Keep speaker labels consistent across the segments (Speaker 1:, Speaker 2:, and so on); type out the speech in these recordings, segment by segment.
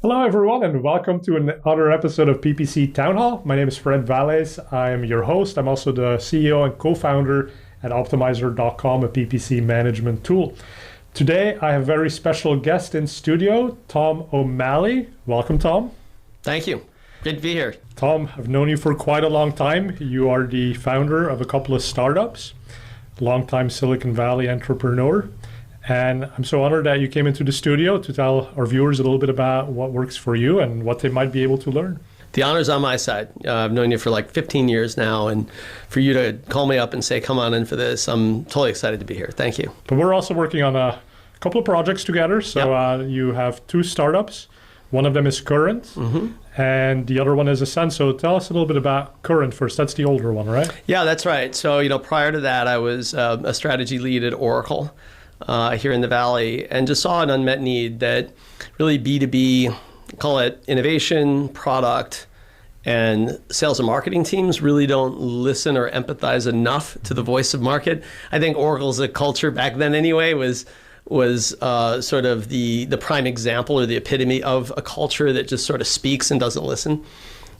Speaker 1: Hello, everyone, and welcome to another episode of PPC Town Hall. My name is Fred Vallaeys. I am your host. I'm also the CEO and co-founder at Optimizer.com, a PPC management tool. Today, I have a very special guest in studio, Tom O'Malley. Welcome, Tom.
Speaker 2: Thank you. Good to be here.
Speaker 1: Tom, I've known you for quite a long time. You are the founder of a couple of startups, longtime Silicon Valley entrepreneur. And I'm so honored that you came into the studio to tell our viewers a little bit about what works for you and what they might be able to learn.
Speaker 2: The honor's on my side. I've known you for like 15 years now, and for you to call me up and say, come on in for this, I'm totally excited to be here. Thank you.
Speaker 1: But we're also working on a couple of projects together. So you have two startups. One of them is Current, and the other one is Ascend. So tell us a little bit about Current first. That's the older one, right?
Speaker 2: Yeah, that's right. So, prior to that, I was a strategy lead at Oracle. Here in the Valley, and just saw an unmet need that really B2B, call it innovation, product, and sales and marketing teams really don't listen or empathize enough to the voice of market. I think Oracle's culture back then anyway was sort of the prime example or the epitome of a culture that just sort of speaks and doesn't listen.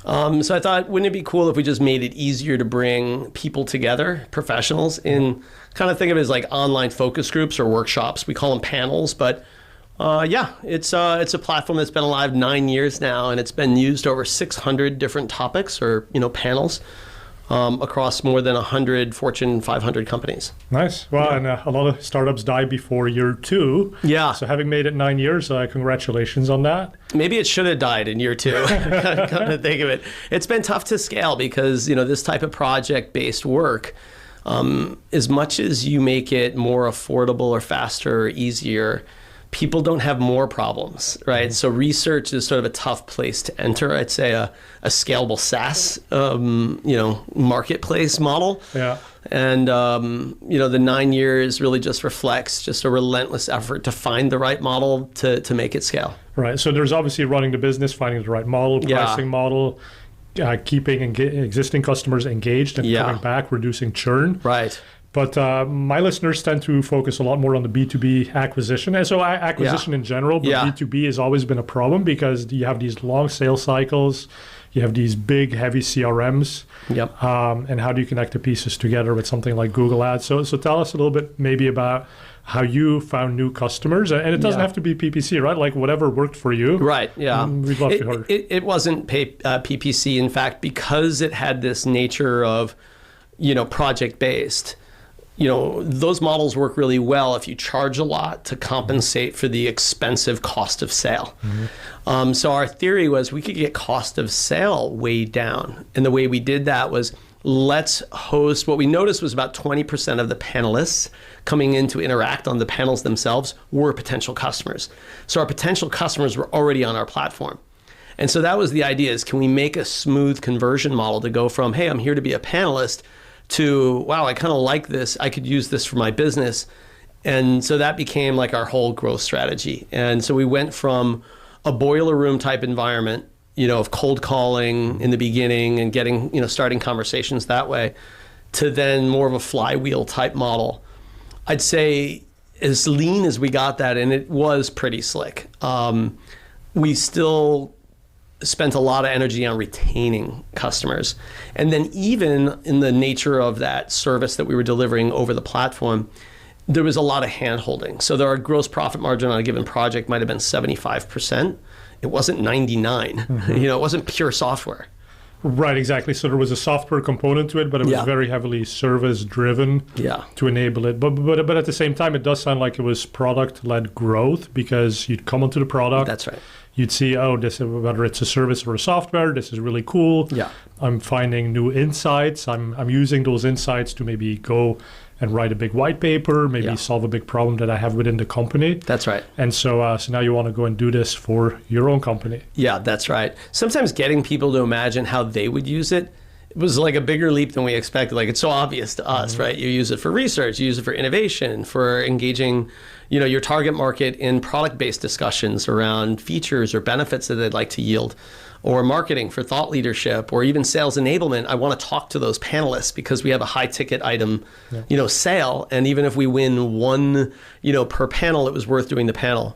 Speaker 2: So I thought, wouldn't it be cool if we just made it easier to bring people together, professionals, in kind of think of it as like online focus groups or workshops. We call them panels, but it's a platform that's been alive 9 years now, and it's been used over 600 different topics or panels across more than 100 Fortune 500 companies.
Speaker 1: Nice. Well, and a lot of startups die before year two.
Speaker 2: Yeah.
Speaker 1: So having made it 9 years, congratulations on that.
Speaker 2: Maybe it should have died in year two. Come to think of it. It's been tough to scale because, this type of project-based work, as much as you make it more affordable or faster or easier, people don't have more problems, right? So research is sort of a tough place to enter. I'd say a scalable SaaS, marketplace model.
Speaker 1: Yeah.
Speaker 2: And, the 9 years really just reflects just a relentless effort to find the right model to make it scale.
Speaker 1: Right. So there's obviously running the business, finding the right model, pricing model, keeping existing customers engaged and coming back, reducing churn.
Speaker 2: Right.
Speaker 1: But my listeners tend to focus a lot more on the B2B acquisition. And so acquisition in general, but B2B has always been a problem because you have these long sales cycles, you have these big, heavy CRMs.
Speaker 2: Yep.
Speaker 1: And how do you connect the pieces together with something like Google Ads? So tell us a little bit maybe about how you found new customers. And it doesn't have to be PPC, right? Like whatever worked for you.
Speaker 2: Right, yeah.
Speaker 1: We'd love to hear.
Speaker 2: It wasn't PPC. In fact, because it had this nature of, project-based, those models work really well if you charge a lot to compensate for the expensive cost of sale. So our theory was we could get cost of sale way down. And the way we did that was let's host, what we noticed was about 20% of the panelists coming in to interact on the panels themselves were potential customers. So our potential customers were already on our platform. And so that was the idea, is can we make a smooth conversion model to go from, hey, I'm here to be a panelist, to, wow, I kind of like this. I could use this for my business. And so that became like our whole growth strategy. And so we went from a boiler room type environment, of cold calling in the beginning and getting, starting conversations that way, to then more of a flywheel type model. I'd say as lean as we got that, and it was pretty slick, we still spent a lot of energy on retaining customers. And then even in the nature of that service that we were delivering over the platform, there was a lot of hand-holding. So our gross profit margin on a given project might have been 75%. It wasn't 99. It wasn't pure software.
Speaker 1: Right, exactly. So there was a software component to it, but it was very heavily service-driven to enable it. But at the same time, it does sound like it was product-led growth, because you'd come onto the product.
Speaker 2: That's right.
Speaker 1: You'd see, whether it's a service or a software, this is really cool.
Speaker 2: Yeah.
Speaker 1: I'm finding new insights. I'm using those insights to maybe go and write a big white paper, maybe solve a big problem that I have within the company.
Speaker 2: That's right.
Speaker 1: And so now you want to go and do this for your own company.
Speaker 2: Yeah, that's right. Sometimes getting people to imagine how they would use it was like a bigger leap than we expected. Like, it's so obvious to us, right? You use it for research, you use it for innovation, for engaging, your target market in product-based discussions around features or benefits that they'd like to yield, or marketing for thought leadership, or even sales enablement. I want to talk to those panelists because we have a high ticket item, sale. And even if we win one, per panel, it was worth doing the panel.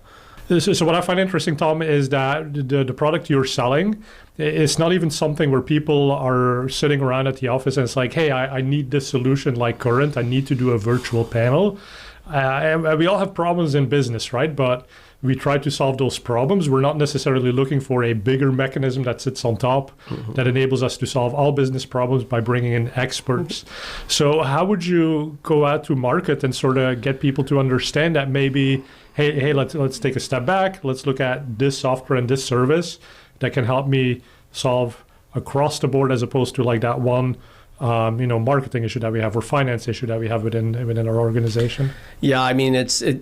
Speaker 1: So what I find interesting, Tom, is that the product you're selling, it's not even something where people are sitting around at the office and it's like, hey, I need this solution like current. I need to do a virtual panel. And we all have problems in business, right? But we try to solve those problems. We're not necessarily looking for a bigger mechanism that sits on top that enables us to solve all business problems by bringing in experts. So how would you go out to market and sort of get people to understand that maybe, hey, let's take a step back. Let's look at this software and this service that can help me solve across the board, as opposed to like that one marketing issue that we have or finance issue that we have within our organization?
Speaker 2: Yeah, I mean,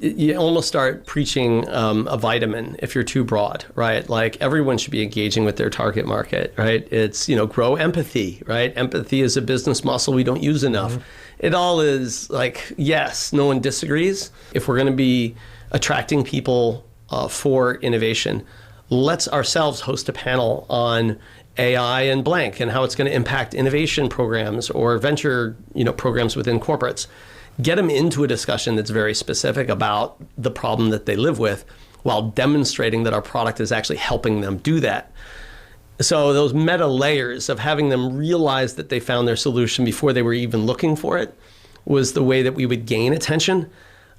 Speaker 2: you almost start preaching a vitamin if you're too broad, right? Like everyone should be engaging with their target market, right? It's, grow empathy, right? Empathy is a business muscle we don't use enough. It all is like, yes, no one disagrees. If we're going to be attracting people for innovation, let's ourselves host a panel on AI and blank and how it's going to impact innovation programs or venture, programs within corporates. Get them into a discussion that's very specific about the problem that they live with, while demonstrating that our product is actually helping them do that. So those meta layers of having them realize that they found their solution before they were even looking for it was the way that we would gain attention.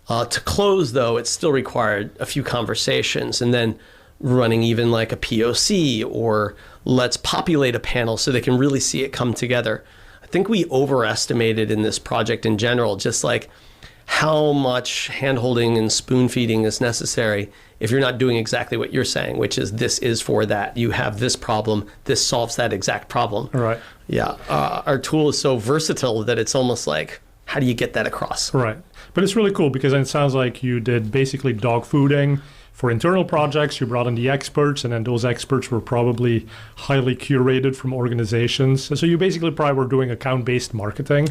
Speaker 2: To close, though, it still required a few conversations and then running even like a POC, or let's populate a panel so they can really see it come together. I think we overestimated in this project in general, just like how much handholding and spoon feeding is necessary if you're not doing exactly what you're saying, which is this is for that. You have this problem, this solves that exact problem.
Speaker 1: Right.
Speaker 2: Yeah. Our tool is so versatile that it's almost like, how do you get that across?
Speaker 1: Right. But it's really cool because it sounds like you did basically dog fooding for internal projects. You brought in the experts, and then those experts were probably highly curated from organizations. So you basically probably were doing account-based marketing.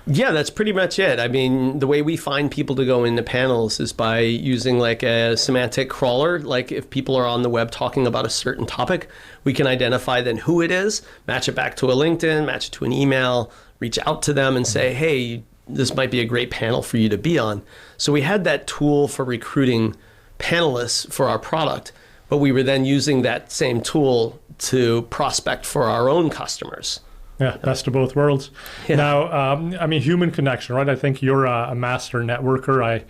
Speaker 2: Yeah, that's pretty much it. I mean, the way we find people to go into panels is by using like a semantic crawler. Like if people are on the web talking about a certain topic, we can identify then who it is, match it back to a LinkedIn, match it to an email, reach out to them and say, hey, this might be a great panel for you to be on. So we had that tool for recruiting panelists for our product, but we were then using that same tool to prospect for our own customers.
Speaker 1: Yeah, best of both worlds. Yeah. Now, human connection, right? I think you're a master networker.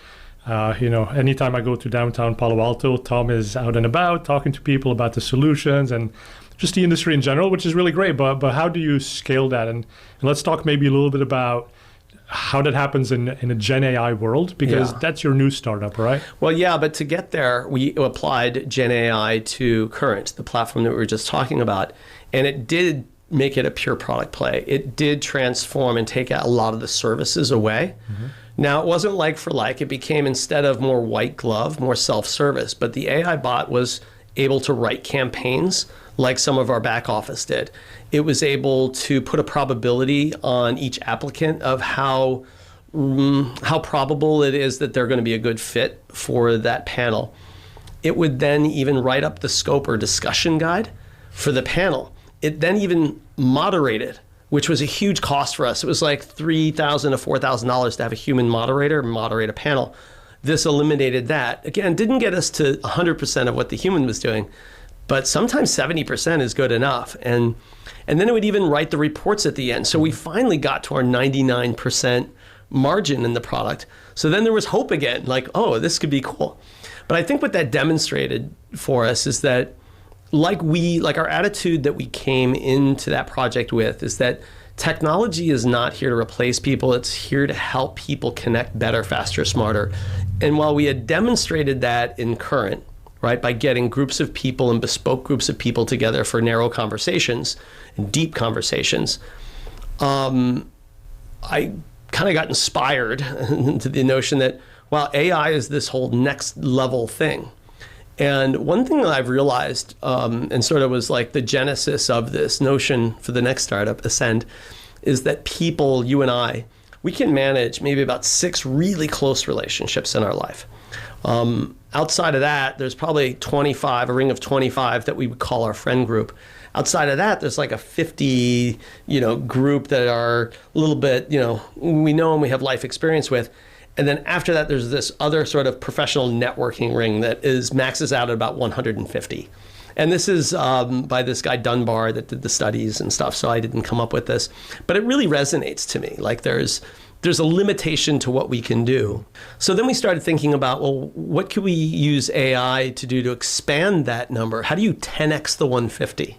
Speaker 1: Anytime I go to downtown Palo Alto, Tom is out and about talking to people about the solutions and just the industry in general, which is really great. But how do you scale that? And let's talk maybe a little bit about how that happens in a GenAI world, because that's your new startup, right?
Speaker 2: Well, yeah, but to get there, we applied GenAI to Current, the platform that we were just talking about, and it did make it a pure product play. It did transform and take out a lot of the services away. Mm-hmm. Now, it wasn't like for like. It became, instead of more white glove, more self-service, but the AI bot was able to write campaigns like some of our back office did. It was able to put a probability on each applicant of how probable it is that they're going to be a good fit for that panel. It would then even write up the scope or discussion guide for the panel. It then even moderated, which was a huge cost for us. It was like $3,000 to $4,000 to have a human moderator moderate a panel. This eliminated that. Again, didn't get us to 100% of what the human was doing, but sometimes 70% is good enough. And then it would even write the reports at the end. So we finally got to our 99% margin in the product. So then there was hope again, like, oh, this could be cool. But I think what that demonstrated for us is that like our attitude that we came into that project with is that technology is not here to replace people. It's here to help people connect better, faster, smarter. And while we had demonstrated that in Current, right, by getting groups of people and bespoke groups of people together for narrow conversations and deep conversations, I kind of got inspired into the notion that, wow, AI is this whole next level thing. And one thing that I've realized, and sort of was like the genesis of this notion for the next startup, Ascend, is that people, you and I, we can manage maybe about 6 really close relationships in our life. Outside of that, there's probably 25, a ring of 25 that we would call our friend group. Outside of that, there's like a 50, group that are a little bit, we know and we have life experience with. And then after that, there's this other sort of professional networking ring that maxes out at about 150. And this is by this guy Dunbar that did the studies and stuff. So I didn't come up with this, but it really resonates to me. Like there's a limitation to what we can do. So then we started thinking about, well, what could we use AI to do to expand that number? How do you 10x the 150?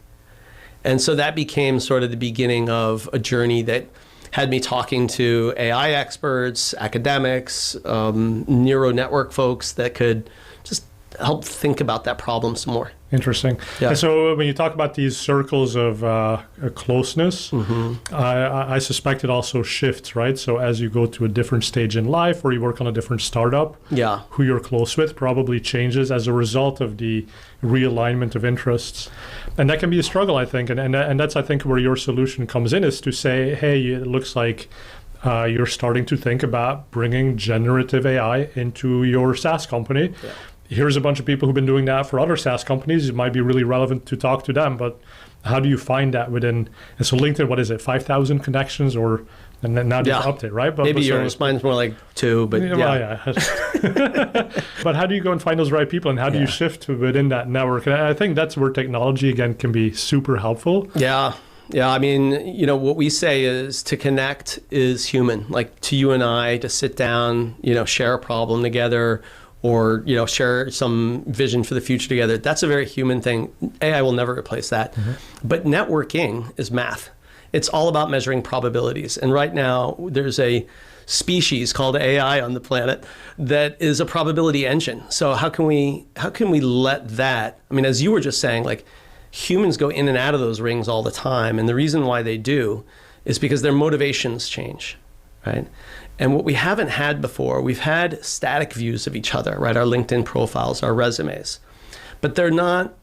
Speaker 2: And so that became sort of the beginning of a journey that had me talking to AI experts, academics, neural network folks that could just help think about that problem some more.
Speaker 1: Interesting.
Speaker 2: Yeah.
Speaker 1: And so when you talk about these circles of closeness, I suspect it also shifts, right? So as you go to a different stage in life or you work on a different startup, who you're close with probably changes as a result of the realignment of interests. And that can be a struggle, I think. And that's, I think, where your solution comes in, is to say, hey, it looks like you're starting to think about bringing generative AI into your SaaS company. Yeah. Here's a bunch of people who've been doing that for other SaaS companies. It might be really relevant to talk to them, but how do you find that within? And so LinkedIn, what is it, 5,000 connections, or and then now you update, right?
Speaker 2: Maybe yours. Mine's more like 2, but
Speaker 1: But how do you go and find those right people, and how do you shift within that network? And I think that's where technology again can be super helpful.
Speaker 2: Yeah. I mean, what we say is to connect is human. Like to you and I, to sit down, share a problem together, or share some vision for the future together. That's a very human thing. AI will never replace that. But networking is math. It's all about measuring probabilities. And right now, there's a species called AI on the planet that is a probability engine. So how can we let that, I mean, as you were just saying, like humans go in and out of those rings all the time. And the reason why they do is because their motivations change, right? And what we haven't had before, we've had static views of each other, right? Our LinkedIn profiles, our resumes, but they're not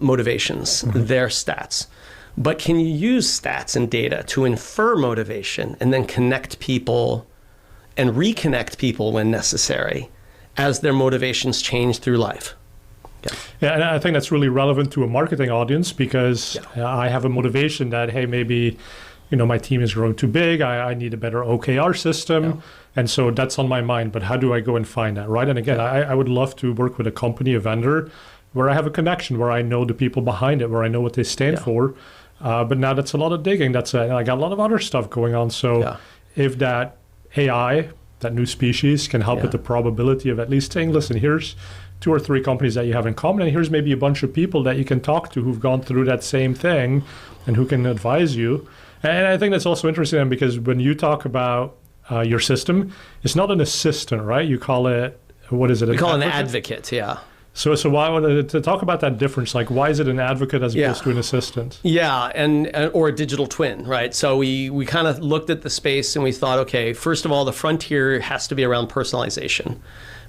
Speaker 2: motivations, they're stats. But can you use stats and data to infer motivation and then connect people and reconnect people when necessary as their motivations change through life?
Speaker 1: Yeah, and I think that's really relevant to a marketing audience, because I have a motivation that, hey, maybe my team is growing too big. I need a better OKR system. Yeah. And so that's on my mind. But how do I go and find that, right? And again, I would love to work with a company, a vendor, where I have a connection, where I know the people behind it, where I know what they stand for. But now that's a lot of digging. I got a lot of other stuff going on. So if that AI, that new species, can help with the probability of at least saying, listen, here's 2 or 3 companies that you have in common, and here's maybe a bunch of people that you can talk to who've gone through that same thing and who can advise you. And I think that's also interesting, because when you talk about your system, it's not an assistant, right? You call it, what is it?
Speaker 2: We call it an advocate,
Speaker 1: So why to talk about that difference? Like, why is it an advocate as opposed to an assistant?
Speaker 2: Yeah, and or a digital twin, right? So we kind of looked at the space and we thought, okay, first of all, the frontier has to be around personalization,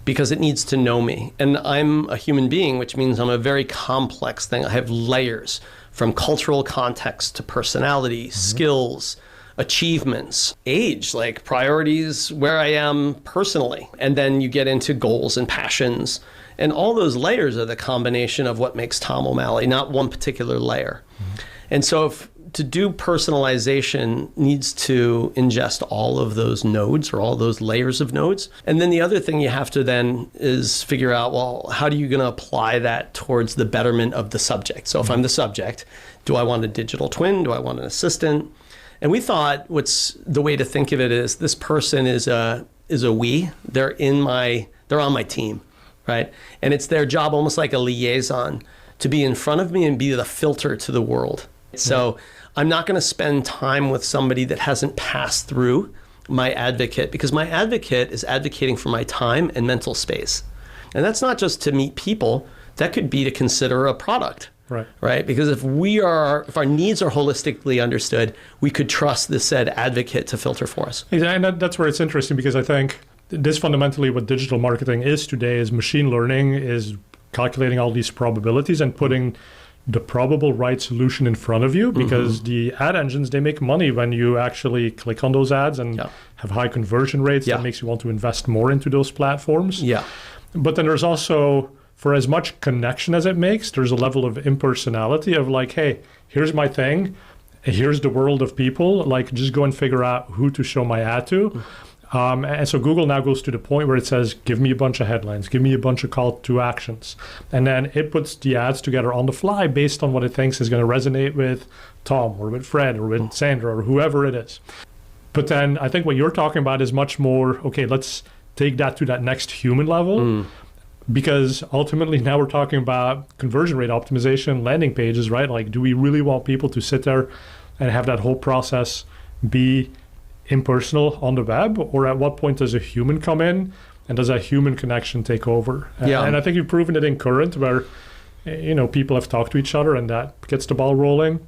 Speaker 2: because it needs to know me. And I'm a human being, which means I'm a very complex thing. I have layers, from cultural context to personality, skills, achievements, age, like priorities, where I am personally. And then you get into goals and passions. And all those layers are the combination of what makes Tom O'Malley, not one particular layer. And so to do personalization needs to ingest all of those nodes, or all those layers of nodes. And then the other thing you have to then is figure out, well, how are you going to apply that towards the betterment of the subject? So if I'm the subject, do I want a digital twin? Do I want an assistant? And we thought the way to think of it is, this person is a we. They're on my team, right? And it's their job, almost like a liaison, to be in front of me and be the filter to the world. So I'm not going to spend time with somebody that hasn't passed through my advocate, because my advocate is advocating for my time and mental space. And that's not just to meet people. That could be to consider a product, right? Because if our needs are holistically understood, we could trust this said advocate to filter for us.
Speaker 1: And that's where it's interesting, because I think this fundamentally what digital marketing is today is machine learning, is calculating all these probabilities and putting the probable right solution in front of you, because the ad engines, they make money when you actually click on those ads and have high conversion rates. That makes you want to invest more into those platforms. But then there's also, for as much connection as it makes, there's a level of impersonality of like, hey, here's my thing, here's the world of people, like just go and figure out who to show my ad to. And so Google now goes to the point where it says, give me a bunch of headlines, give me a bunch of call to actions. And then it puts the ads together on the fly based on what it thinks is going to resonate with Tom or with Fred or with Sandra or whoever it is. But then I think what you're talking about is much more, okay, let's take that to that next human level. Because ultimately now we're talking about conversion rate optimization, landing pages, right? Like, do we really want people to sit there and have that whole process be impersonal on the web? Or at what point does a human come in and does that human connection take over?
Speaker 2: Yeah.
Speaker 1: And I think you've proven it in Current where, people have talked to each other and that gets the ball rolling.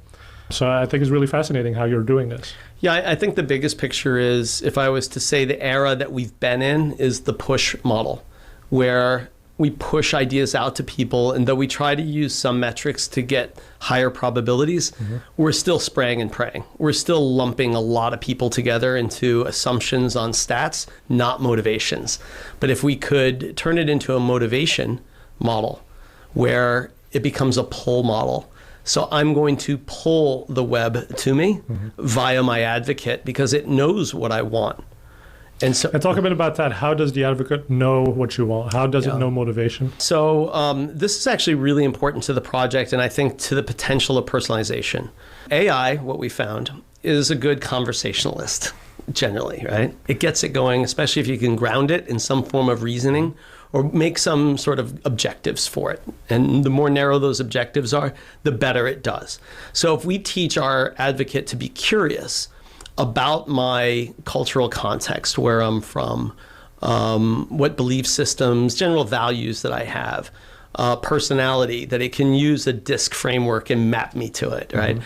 Speaker 1: So I think it's really fascinating how you're doing this.
Speaker 2: Yeah, I think the biggest picture is, if I was to say the era that we've been in, is the push model, where we push ideas out to people, and though we try to use some metrics to get higher probabilities, we're still spraying and praying. We're still lumping a lot of people together into assumptions on stats, not motivations. But if we could turn it into a motivation model where it becomes a pull model. So I'm going to pull the web to me via my advocate because it knows what I want. And
Speaker 1: talk a bit about that. How does the advocate know what you want? How does it know motivation?
Speaker 2: So this is actually really important to the project, and I think to the potential of personalization. AI, what we found, is a good conversationalist, generally, right? It gets it going, especially if you can ground it in some form of reasoning or make some sort of objectives for it. And the more narrow those objectives are, the better it does. So if we teach our advocate to be curious about my cultural context, where I'm from, what belief systems, general values that I have, personality, that it can use a DISC framework and map me to it, right?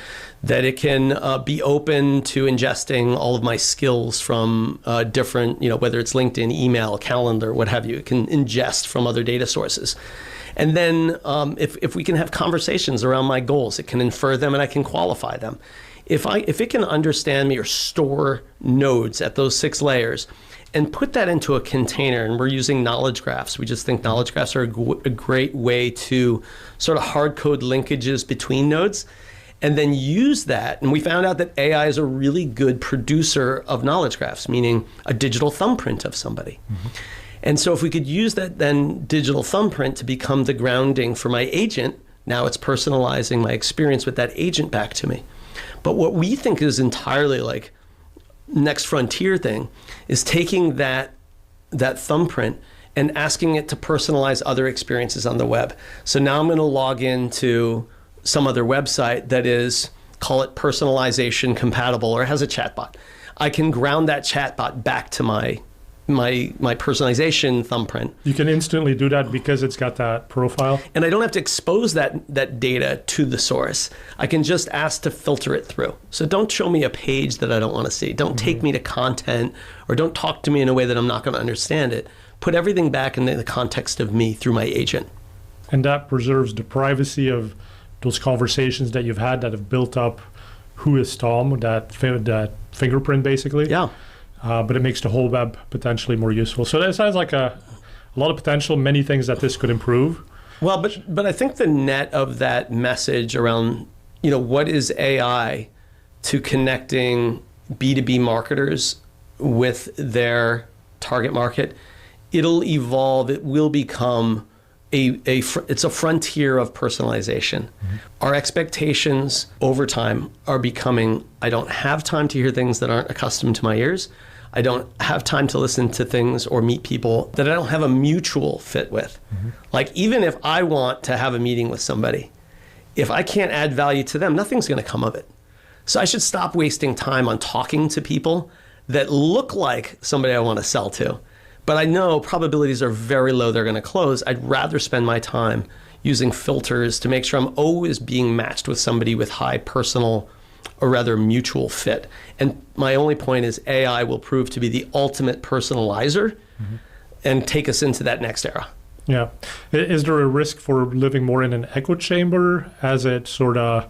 Speaker 2: That it can be open to ingesting all of my skills from different, whether it's LinkedIn, email, calendar, what have you. It can ingest from other data sources. And then if we can have conversations around my goals, it can infer them and I can qualify them. If it can understand me or store nodes at those 6 layers and put that into a container, and we're using knowledge graphs. We just think knowledge graphs are a great way to sort of hard code linkages between nodes, and then use that. And we found out that AI is a really good producer of knowledge graphs, meaning a digital thumbprint of somebody. And so if we could use that then digital thumbprint to become the grounding for my agent, now it's personalizing my experience with that agent back to me. But what we think is entirely like next frontier thing is taking that thumbprint and asking it to personalize other experiences on the web. So now I'm going to log into some other website that is, call it personalization compatible, or has a chatbot. I can ground that chatbot back to my personalization thumbprint.
Speaker 1: You can instantly do that because it's got that profile.
Speaker 2: And I don't have to expose that data to the source. I can just ask to filter it through. So don't show me a page that I don't want to see. Don't take me to content, or don't talk to me in a way that I'm not going to understand it. Put everything back in the context of me through my agent.
Speaker 1: And that preserves the privacy of those conversations that you've had that have built up who is Tom, that fingerprint basically.
Speaker 2: Yeah.
Speaker 1: But it makes the whole web potentially more useful. So that sounds like a lot of potential, many things that this could improve.
Speaker 2: Well, but I think the net of that message around, what is AI to connecting B2B marketers with their target market, it'll evolve. It will become it's a frontier of personalization. Our expectations over time are becoming, I don't have time to hear things that aren't accustomed to my ears. I don't have time to listen to things or meet people that I don't have a mutual fit with. Like, even if I want to have a meeting with somebody, if I can't add value to them, nothing's going to come of it. So I should stop wasting time on talking to people that look like somebody I want to sell to. But I know probabilities are very low they're going to close. I'd rather spend my time using filters to make sure I'm always being matched with somebody with high personal, or rather mutual fit. And my only point is AI will prove to be the ultimate personalizer and take us into that next era.
Speaker 1: Yeah. Is there a risk for living more in an echo chamber as it sort of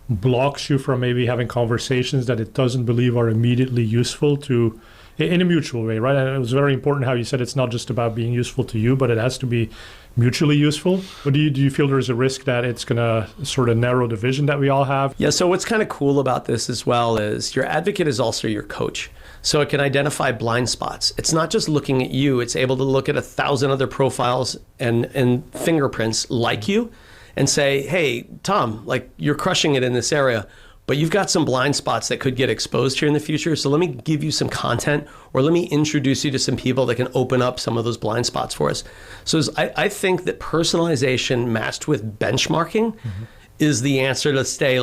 Speaker 1: blocks you from maybe having conversations that it doesn't believe are immediately useful to, in a mutual way, right? And it was very important how you said it's not just about being useful to you, but it has to be mutually useful. But do you feel there's a risk that it's going to sort of narrow the vision that we all have?
Speaker 2: Yeah, so what's kind of cool about this as well is your advocate is also your coach. So it can identify blind spots. It's not just looking at you, it's able to look at 1,000 other profiles and fingerprints like you and say, hey, Tom, like you're crushing it in this area, but you've got some blind spots that could get exposed here in the future. So let me give you some content, or let me introduce you to some people that can open up some of those blind spots for us. So I think that personalization matched with benchmarking is the answer to stay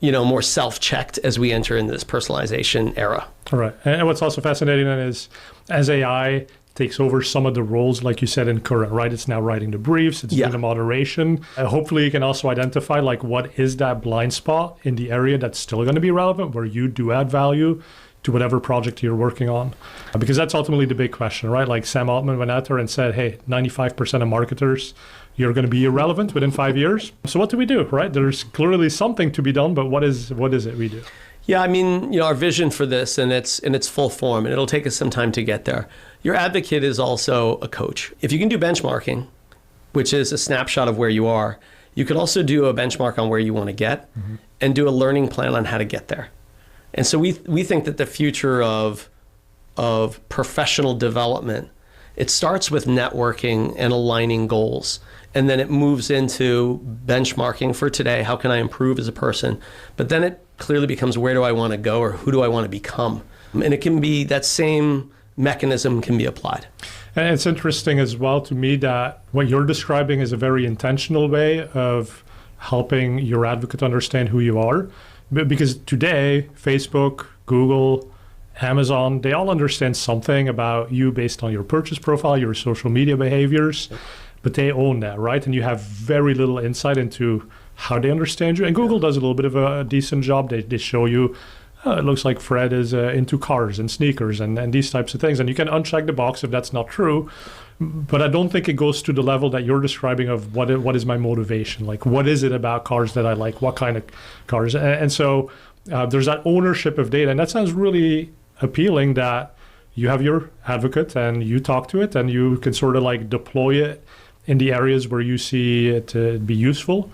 Speaker 2: more self-checked as we enter into this personalization era.
Speaker 1: All right. And what's also fascinating then is as AI takes over some of the roles, like you said in current, right? It's now writing the briefs, it's doing the moderation. Hopefully you can also identify what is that blind spot in the area that's still going to be relevant, where you do add value to whatever project you're working on. Because that's ultimately the big question, right? Like Sam Altman went out there and said, hey, 95% of marketers, you're going to be irrelevant within 5 years. So what do we do, right? There's clearly something to be done, but what is it we do?
Speaker 2: Yeah, I mean, our vision for this in its full form, and it'll take us some time to get there. Your advocate is also a coach. If you can do benchmarking, which is a snapshot of where you are, you could also do a benchmark on where you want to get and do a learning plan on how to get there. And so we think that the future of professional development, it starts with networking and aligning goals. And then it moves into benchmarking for today. How can I improve as a person? But then it clearly becomes, where do I want to go, or who do I want to become? And it can be, that same mechanism can be applied.
Speaker 1: And it's interesting as well to me that what you're describing is a very intentional way of helping your advocate understand who you are. Because today, Facebook, Google, Amazon, they all understand something about you based on your purchase profile, your social media behaviors, but they own that, right? And you have very little insight into how they understand you. And Google does a little bit of a decent job. They show you, it looks like Fred is into cars and sneakers and these types of things. And you can uncheck the box if that's not true. But I don't think it goes to the level that you're describing of what is my motivation? Like, what is it about cars that I like? What kind of cars? And so there's that ownership of data. And that sounds really appealing, that you have your advocate and you talk to it and you can sort of deploy it in the areas where you see it to be useful.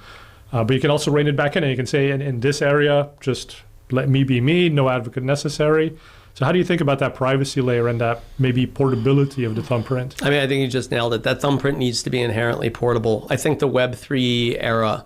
Speaker 1: But you can also rein it back in and you can say, in this area, just let me be me, no advocate necessary. So how do you think about that privacy layer and that maybe portability of the thumbprint?
Speaker 2: I mean, I think you just nailed it. That thumbprint needs to be inherently portable. I think the Web3 era,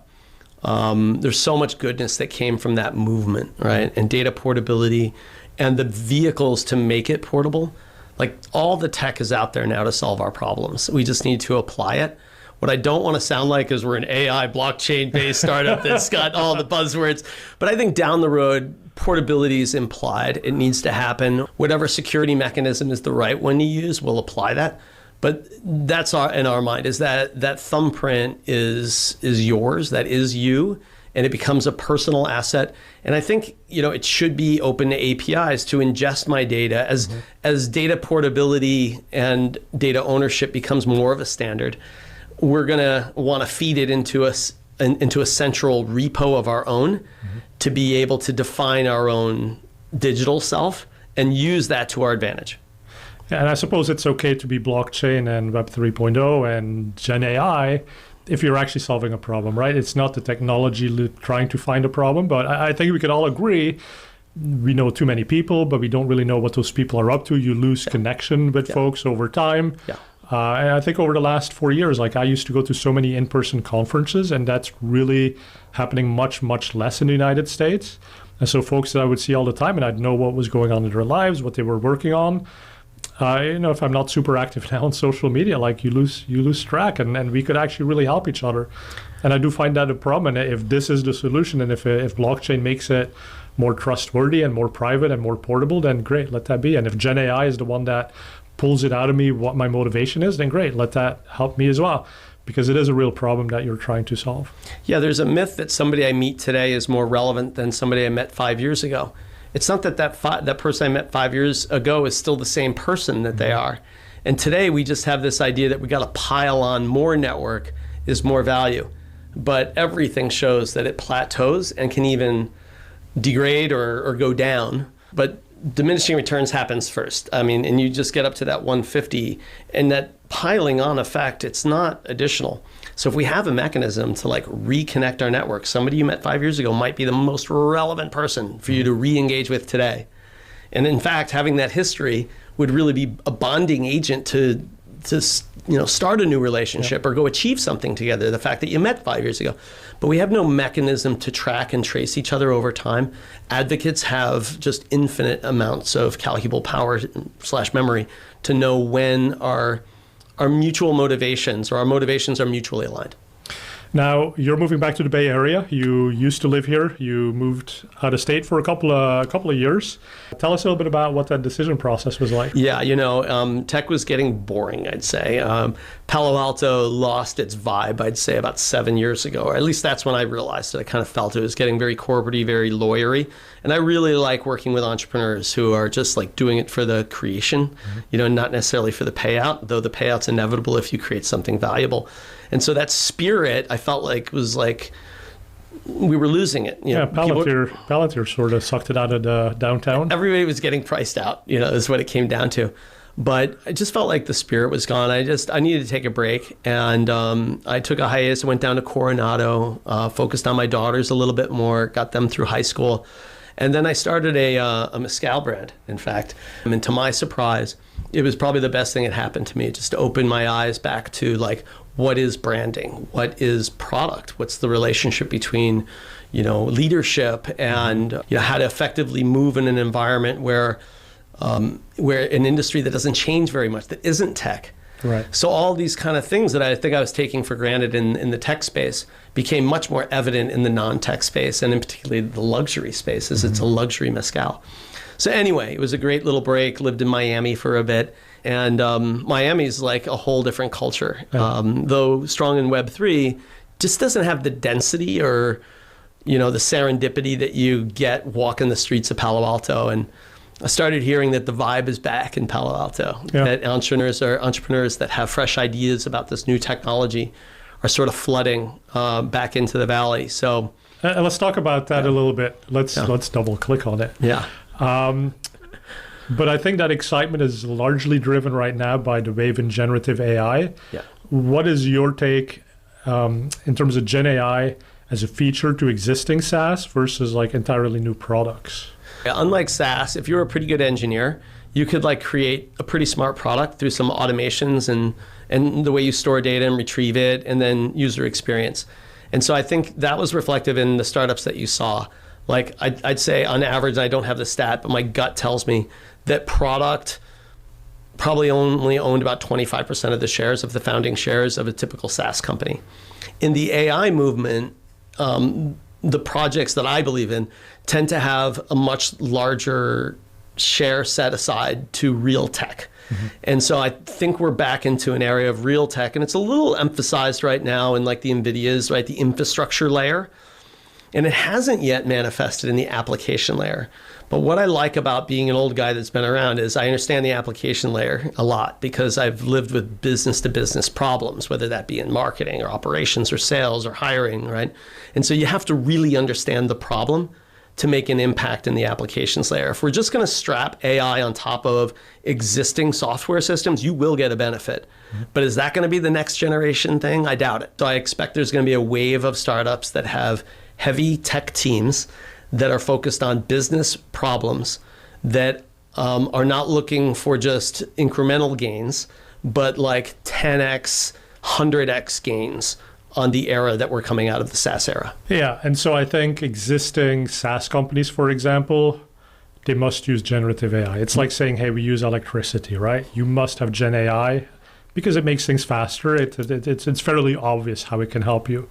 Speaker 2: there's so much goodness that came from that movement, right? And data portability and the vehicles to make it portable. Like, all the tech is out there now to solve our problems. We just need to apply it. What I don't want to sound like is we're an AI blockchain-based startup that's got all the buzzwords. But I think down the road, portability is implied. It needs to happen. Whatever security mechanism is the right one to use, we'll apply that. But that's in our mind, is that thumbprint is yours, that is you, and it becomes a personal asset. And I think, it should be open to APIs to ingest my data as data portability and data ownership becomes more of a standard. We're going to want to feed it into a central repo of our own to be able to define our own digital self and use that to our advantage.
Speaker 1: Yeah, and I suppose it's okay to be blockchain and Web 3.0 and GenAI if you're actually solving a problem, right? It's not the technology trying to find a problem, but I think we could all agree we know too many people, but we don't really know what those people are up to. You lose connection with folks over time.
Speaker 2: Yeah.
Speaker 1: And I think over the last 4 years, I used to go to so many in-person conferences, and that's really happening much, much less in the United States. And so folks that I would see all the time, and I'd know what was going on in their lives, what they were working on. If I'm not super active now on social media, you lose track, and we could actually really help each other. And I do find that a problem. And if this is the solution, and if blockchain makes it more trustworthy and more private and more portable, then great, let that be. And if GenAI is the one that pulls it out of me what my motivation is, then great, let that help me as well, because it is a real problem that you're trying to solve.
Speaker 2: Yeah, there's a myth that somebody I meet today is more relevant than somebody I met 5 years ago. It's not that person I met 5 years ago is still the same person that they are. And today we just have this idea that we got to pile on more network is more value. But everything shows that it plateaus and can even degrade or go down. But diminishing returns happens first. I mean, and you just get up to that 150, and that piling on effect, it's not additional. So if we have a mechanism to reconnect our network, somebody you met 5 years ago might be the most relevant person for you to re-engage with today. And in fact, having that history would really be a bonding agent to start a new relationship or go achieve something together, the fact that you met 5 years ago. But we have no mechanism to track and trace each other over time. Advocates have just infinite amounts of calculable power / memory to know when our mutual motivations or our motivations are mutually aligned.
Speaker 1: Now, you're moving back to the Bay Area. You used to live here. You moved out of state for a couple of years. Tell us a little bit about what that decision process was like.
Speaker 2: Yeah, tech was getting boring, I'd say. Palo Alto lost its vibe, I'd say, about 7 years ago. Or at least that's when I realized it. I kind of felt it was getting very corporate-y, very lawyery. And I really like working with entrepreneurs who are just like doing it for the creation, not necessarily for the payout, though the payout's inevitable if you create something valuable. And so that spirit, I felt like was like we were losing it.
Speaker 1: Palantir sort of sucked it out of the downtown.
Speaker 2: Everybody was getting priced out, is what it came down to. But I just felt like the spirit was gone. I needed to take a break. And I took a hiatus, went down to Coronado, focused on my daughters a little bit more, got them through high school. And then I started a mezcal brand, in fact. And to my surprise, it was probably the best thing that happened to me, just to open my eyes back to like, what is branding? What is product? What's the relationship between, leadership and how to effectively move in an environment where an industry that doesn't change very much, that isn't tech.
Speaker 1: Right.
Speaker 2: So all these kind of things that I think I was taking for granted in the tech space became much more evident in the non-tech space, and in particularly the luxury space, as it's a luxury mezcal. So anyway, it was a great little break, lived in Miami for a bit. And Miami's like a whole different culture. Though strong in Web3, just doesn't have the density or, the serendipity that you get walking the streets of Palo Alto. And I started hearing that the vibe is back in Palo Alto, that entrepreneurs that have fresh ideas about this new technology are sort of flooding back into the valley. So
Speaker 1: let's talk about that a little bit. Let's double click on it.
Speaker 2: Yeah.
Speaker 1: But I think that excitement is largely driven right now by the wave in generative AI.
Speaker 2: Yeah.
Speaker 1: What is your take in terms of Gen AI as a feature to existing SaaS versus like entirely new products?
Speaker 2: Yeah, unlike SaaS, if you're a pretty good engineer, you could like create a pretty smart product through some automations and the way you store data and retrieve it, and then user experience. And so I think that was reflective in the startups that you saw. Like I'd say on average, I don't have the stat, but my gut tells me that product probably only owned about 25% of the shares of the founding shares of a typical SaaS company. In the AI movement, the projects that I believe in tend to have a much larger share set aside to real tech. And so I think we're back into an area of real tech, and it's a little emphasized right now in like the NVIDIA's, right, the infrastructure layer. And it hasn't yet manifested in the application layer. But what I like about being an old guy that's been around is I understand the application layer a lot because I've lived with business to business problems, whether that be in marketing or operations or sales or hiring, right? And so you have to really understand the problem to make an impact in the applications layer. If we're just going to strap AI on top of existing software systems, you will get a benefit. But is that going to be the next generation thing? I doubt it. So I expect there's going to be a wave of startups that have heavy tech teams that are focused on business problems that are not looking for just incremental gains, but like 10x, 100x gains on the era that we're coming out of, the SaaS era.
Speaker 1: Yeah, and so I think existing SaaS companies, for example, they must use generative AI. It's like saying, hey, we use electricity, right? You must have Gen AI because it makes things faster. It's fairly obvious how it can help you.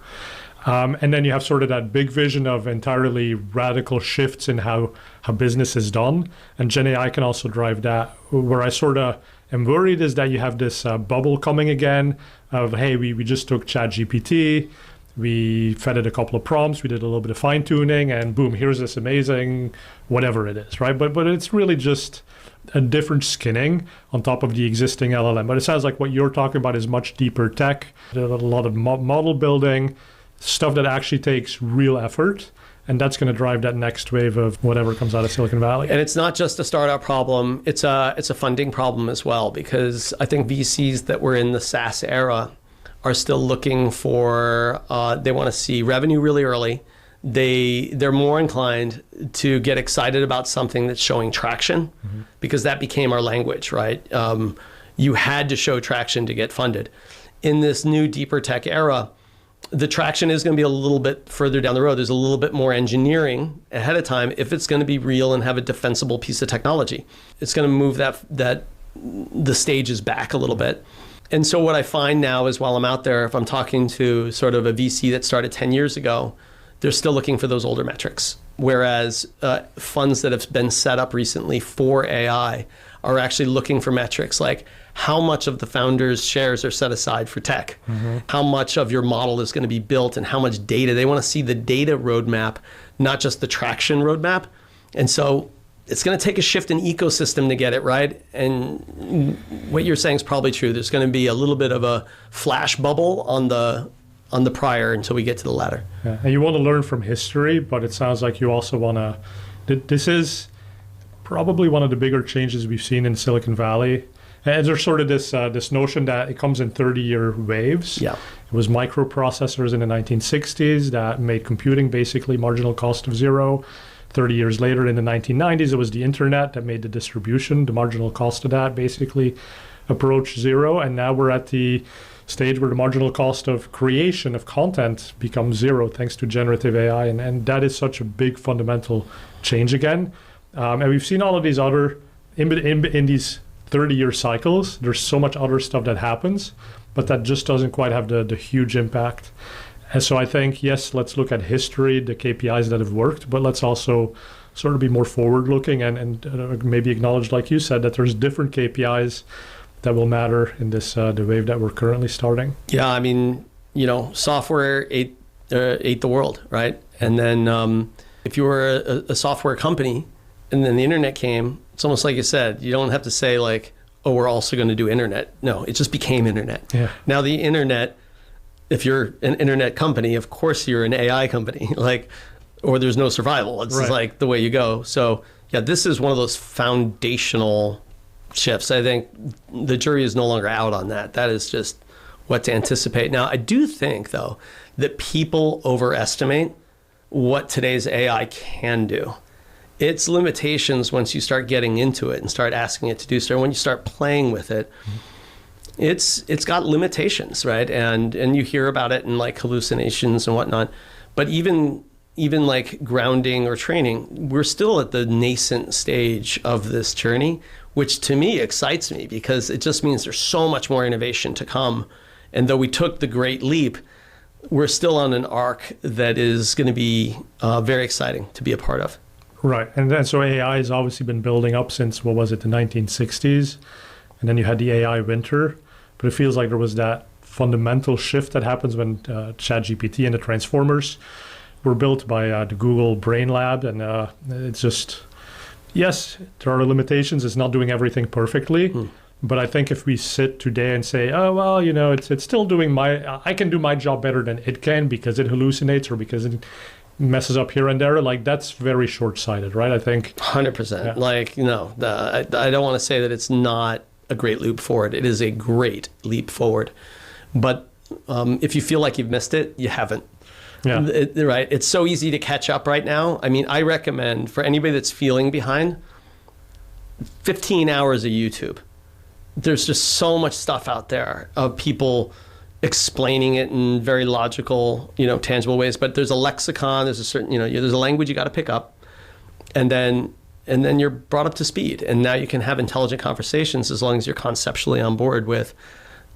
Speaker 1: And then you have sort of that big vision of entirely radical shifts in how business is done. And Gen AI can also drive that. Where I sort of am worried is that you have this bubble coming again of, hey, we just took ChatGPT, we fed it a couple of prompts, we did a little bit of fine tuning, and boom, here's this amazing whatever it is, right? But it's really just a different skinning on top of the existing LLM. But it sounds like what you're talking about is much deeper tech, a lot of model building, stuff that actually takes real effort, and that's going to drive that next wave of whatever comes out of Silicon Valley.
Speaker 2: And it's not just a startup problem, it's a funding problem as well, because I think VCs that were in the SaaS era are still looking for, they want to see revenue really early. they're more inclined to get excited about something that's showing traction, because that became our language, right? You had to show traction to get funded. In this new deeper tech era, the traction is going to be a little bit further down the road. There's a little bit more engineering ahead of time if it's going to be real and have a defensible piece of technology. It's going to move that the stages back a little bit. And so what I find now is, while I'm out there, if I'm talking to sort of a VC that started 10 years ago, they're still looking for those older metrics. Whereas funds that have been set up recently for AI are actually looking for metrics like how much of the founders' shares are set aside for tech, how much of your model is going to be built, and how much data. They want to see the data roadmap, not just the traction roadmap. And so it's going to take a shift in ecosystem to get it right. And what you're saying is probably true. There's going to be a little bit of a flash bubble on the prior until we get to the latter.
Speaker 1: Yeah. And you want to learn from history, but it sounds like you also want to. This is probably one of the bigger changes we've seen in Silicon Valley. And there's sort of this notion that it comes in 30-year waves.
Speaker 2: Yeah.
Speaker 1: It was microprocessors in the 1960s that made computing basically marginal cost of zero. 30 years later, in the 1990s, it was the internet that made the distribution, the marginal cost of that basically approach zero. And now we're at the stage where the marginal cost of creation of content becomes zero thanks to generative AI. And that is such a big fundamental change again. And we've seen all of these other, in these 30-year cycles, there's so much other stuff that happens, but that just doesn't quite have the huge impact. And so I think, yes, let's look at history, the KPIs that have worked, but let's also sort of be more forward-looking and maybe acknowledge, like you said, that there's different KPIs that will matter in this the wave that we're currently starting.
Speaker 2: Yeah, I mean, software ate the world, right? And then if you were a software company and then the internet came, it's almost like you said, you don't have to say like, oh, we're also going to do internet. No, it just became internet.
Speaker 1: Yeah.
Speaker 2: Now the internet, if you're an internet company, of course you're an AI company, or there's no survival. It's
Speaker 1: right.
Speaker 2: like the way you go. So yeah, this is one of those foundational shifts. I think the jury is no longer out on that. That is just what to anticipate. Now, I do think, though, that people overestimate what today's AI can do. Its limitations, once you start getting into it and start asking it to do so, when you start playing with it, it's got limitations, right? And you hear about it in like hallucinations and whatnot. But even like grounding or training, we're still at the nascent stage of this journey, which to me excites me because it just means there's so much more innovation to come. And though we took the great leap, we're still on an arc that is going to be very exciting to be a part of.
Speaker 1: Right. And then so AI has obviously been building up since, what was it, the 1960s? And then you had the AI winter. But it feels like there was that fundamental shift that happens when ChatGPT and the transformers were built by the Google Brain Lab. And it's just, yes, there are limitations. It's not doing everything perfectly. But I think if we sit today and say, oh, well, it's still doing I can do my job better than it can because it hallucinates or because it messes up here and there, like that's very short-sighted, right? I think
Speaker 2: 100%. Yeah. I don't want to say that it's not a great leap forward. It is a great leap forward. But if you feel like you've missed it, you haven't.
Speaker 1: Yeah.
Speaker 2: Right. It's so easy to catch up right now. I mean, I recommend for anybody that's feeling behind, 15 hours of YouTube. There's just so much stuff out there of people explaining it in very logical, tangible ways. But there's a lexicon, there's a certain, there's a language you got to pick up, and then you're brought up to speed. And now you can have intelligent conversations as long as you're conceptually on board with,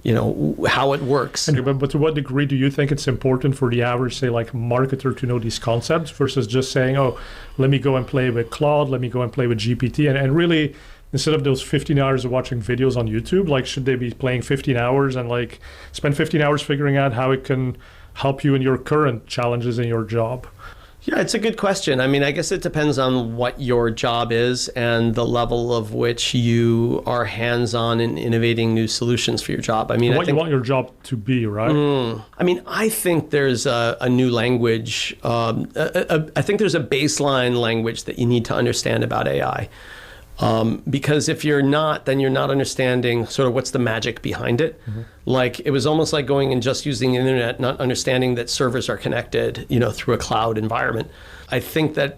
Speaker 2: how it works.
Speaker 1: But to what degree do you think it's important for the average, say, like marketer to know these concepts versus just saying, oh, let me go and play with Claude, let me go and play with GPT, and really, instead of those 15 hours of watching videos on YouTube, like should they be playing 15 hours and like spend 15 hours figuring out how it can help you in your current challenges in your job?
Speaker 2: Yeah, it's a good question. I mean, I guess it depends on what your job is and the level of which you are hands-on in innovating new solutions for your job. I mean,
Speaker 1: what you want your job to be, right?
Speaker 2: I mean, I think there's a new language. I think there's a baseline language that you need to understand about AI. Because if you're not, then you're not understanding sort of what's the magic behind it. Like it was almost like going and just using the internet, not understanding that servers are connected, through a cloud environment. I think that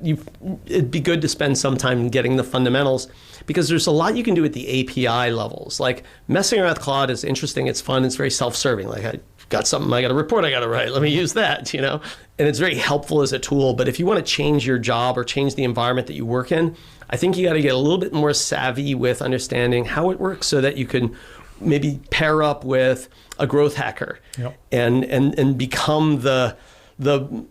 Speaker 2: it'd be good to spend some time getting the fundamentals, because there's a lot you can do at the API levels. Like messing around with Claude is interesting, it's fun, it's very self-serving. Like I got something, I got a report I got to write, let me use that, And it's very helpful as a tool. But if you want to change your job or change the environment that you work in, I think you got to get a little bit more savvy with understanding how it works so that you can maybe pair up with a growth hacker and become the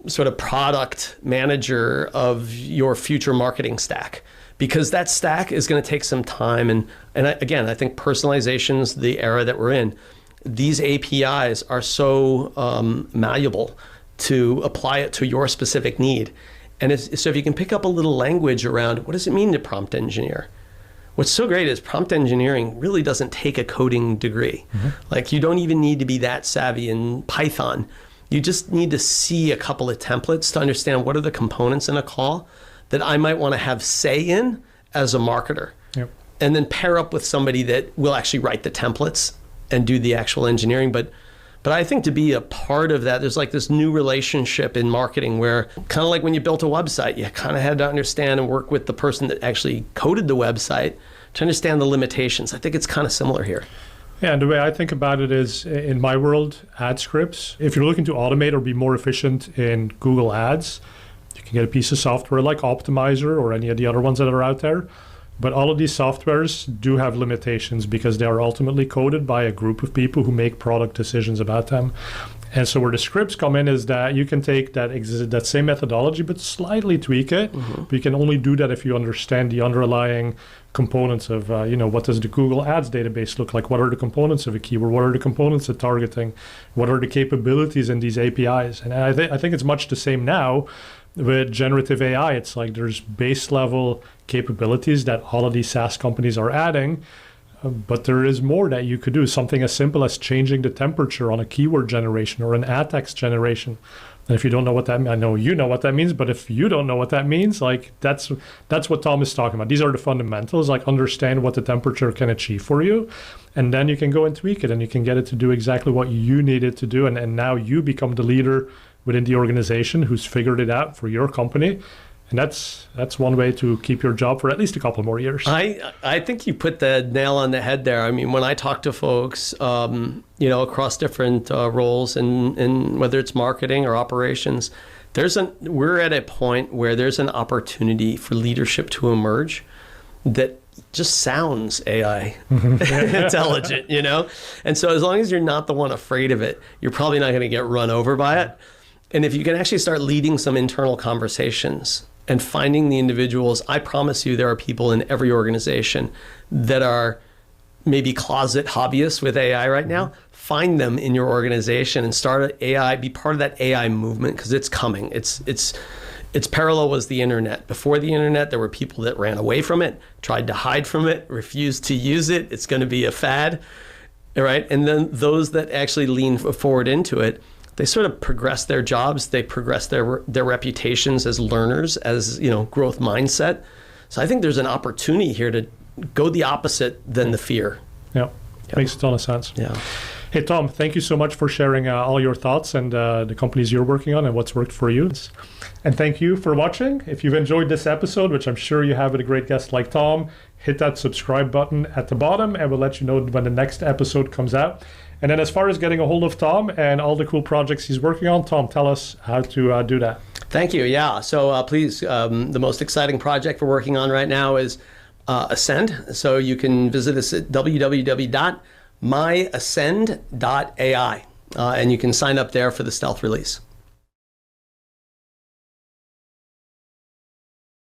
Speaker 2: sort of product manager of your future marketing stack, because that stack is going to take some time. And again, I think personalization's the era that we're in. These APIs are so malleable to apply it to your specific need. And so if you can pick up a little language around what does it mean to prompt engineer? What's so great is prompt engineering really doesn't take a coding degree. Like you don't even need to be that savvy in Python. You just need to see a couple of templates to understand what are the components in a call that I might want to have say in as a marketer. And then pair up with somebody that will actually write the templates and do the actual engineering. But I think to be a part of that, there's like this new relationship in marketing where kind of like when you built a website, you kind of had to understand and work with the person that actually coded the website to understand the limitations. I think it's kind of similar here.
Speaker 1: Yeah, and the way I think about it is, in my world, ad scripts, if you're looking to automate or be more efficient in Google Ads, you can get a piece of software like Optimizer or any of the other ones that are out there. But all of these softwares do have limitations because they are ultimately coded by a group of people who make product decisions about them. And so where the scripts come in is that you can take that same methodology but slightly tweak it. But you can only do that if you understand the underlying components of, what does the Google Ads database look like? What are the components of a keyword? What are the components of targeting? What are the capabilities in these APIs? And I think it's much the same now. With generative AI, it's like there's base level capabilities that all of these SaaS companies are adding, but there is more that you could do. Something as simple as changing the temperature on a keyword generation or an ad text generation. And if you don't know what that means, I know you know what that means, but if you don't know what that means, like that's what Tom is talking about. These are the fundamentals, like understand what the temperature can achieve for you. And then you can go and tweak it and you can get it to do exactly what you need it to do. And now you become the leader within the organization who's figured it out for your company. And that's one way to keep your job for at least a couple more years.
Speaker 2: I think you put the nail on the head there. I mean, when I talk to folks, across different roles and whether it's marketing or operations, we're at a point where there's an opportunity for leadership to emerge that just sounds AI intelligent, And so as long as you're not the one afraid of it, you're probably not going to get run over by it. And if you can actually start leading some internal conversations and finding the individuals, I promise you there are people in every organization that are maybe closet hobbyists with AI right now. Find them in your organization and start an AI, be part of that AI movement, because it's coming. Its parallel was the internet. Before the internet, there were people that ran away from it, tried to hide from it, refused to use it. It's going to be a fad, right? And then those that actually lean forward into it, they sort of progress their jobs, they progress their reputations as learners, as growth mindset. So I think there's an opportunity here to go the opposite than the fear.
Speaker 1: Yeah, makes a ton of sense.
Speaker 2: Yeah.
Speaker 1: Hey, Tom, thank you so much for sharing all your thoughts and the companies you're working on and what's worked for you. And thank you for watching. If you've enjoyed this episode, which I'm sure you have with a great guest like Tom, hit that subscribe button at the bottom and we'll let you know when the next episode comes out. And then as far as getting a hold of Tom and all the cool projects he's working on, Tom, tell us how to do that.
Speaker 2: Thank you. Yeah. So please, the most exciting project we're working on right now is Ascend. So you can visit us at www.myascend.ai and you can sign up there for the stealth release.